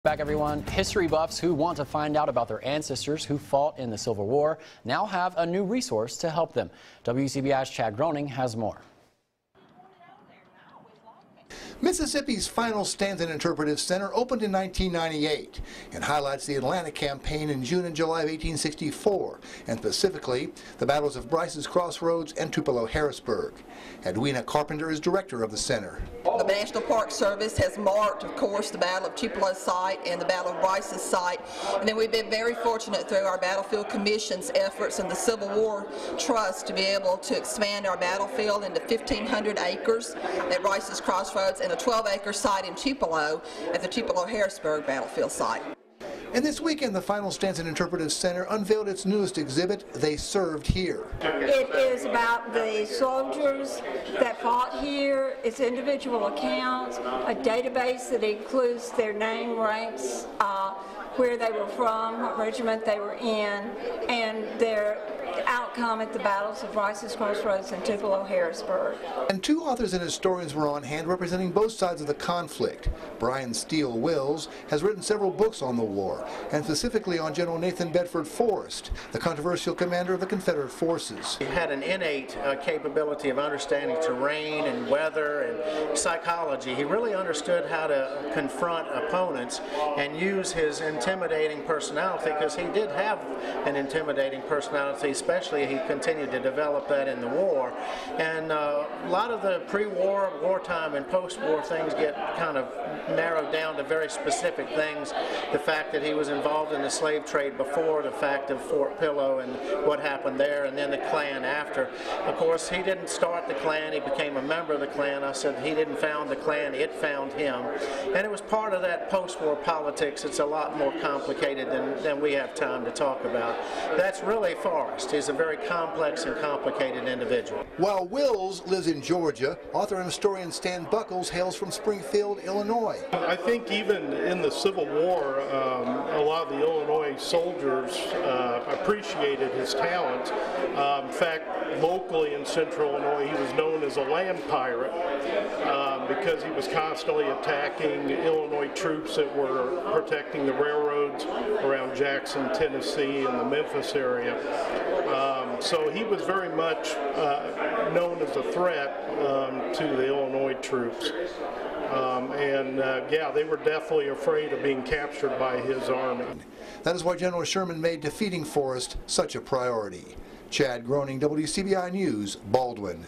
Back everyone, history buffs who want to find out about their ancestors who fought in the Civil War now have a new resource to help them. WCBI's Chad Groening has more. Mississippi's final Stanton Interpretive Center opened in 1998 and highlights the Atlantic Campaign in June and July of 1864, and specifically the battles of Bryce's Crossroads and Tupelo-Harrisburg. Edwina Carpenter is director of the center. The National Park Service has marked, of course, the Battle of Tupelo's site and the Battle of Bryce's site, and then we've been very fortunate through our Battlefield Commission's efforts and the Civil War Trust to be able to expand our battlefield into 1,500 acres at Bryce's Crossroads and a 12-acre site in Tupelo at the Tupelo-Harrisburg battlefield site. And this weekend, the final Stanton Interpretive Center unveiled its newest exhibit, They Served Here. It is about the soldiers that fought here, its individual accounts, a database that includes their name, ranks, where they were from, what regiment they were in, and their outcome at the battles of Bryce's Crossroads and Tupelo-Harrisburg. And two authors and historians were on hand representing both sides of the conflict. Brian Steele Wills has written several books on the war, and specifically on General Nathan Bedford Forrest, the controversial commander of the Confederate forces. He had an innate capability of understanding terrain and weather and psychology. He really understood how to confront opponents and use his intimidating personality, because he did have an intimidating personality, especially he continued to develop that in the war. And a lot of the pre-war, wartime, and post-war things get kind of narrowed down to very specific things. The fact that he was involved in the slave trade before, the fact of Fort Pillow and what happened there, and then the Klan after. Of course, he didn't start the Klan, he became a member of the Klan. I said he didn't found the Klan, it found him. And it was part of that post-war politics. It's a lot more complicated than we have time to talk about. That's really Forrest. He's a very complex and complicated individual. While Wills lives in Georgia, author and historian Stan Buckles hails from Springfield, Illinois. I think even in the Civil War, a lot of the Illinois soldiers appreciated his talent. In fact, locally in central Illinois, he was known as a land pirate because he was constantly attacking Illinois troops that were protecting the railroads around Jackson, Tennessee, and the Memphis area. So he was very much known as a threat to the Illinois troops. Yeah, they were definitely afraid of being captured by his army. That is why General Sherman made defeating Forrest such a priority. Chad Groening, WCBI News, Baldwin.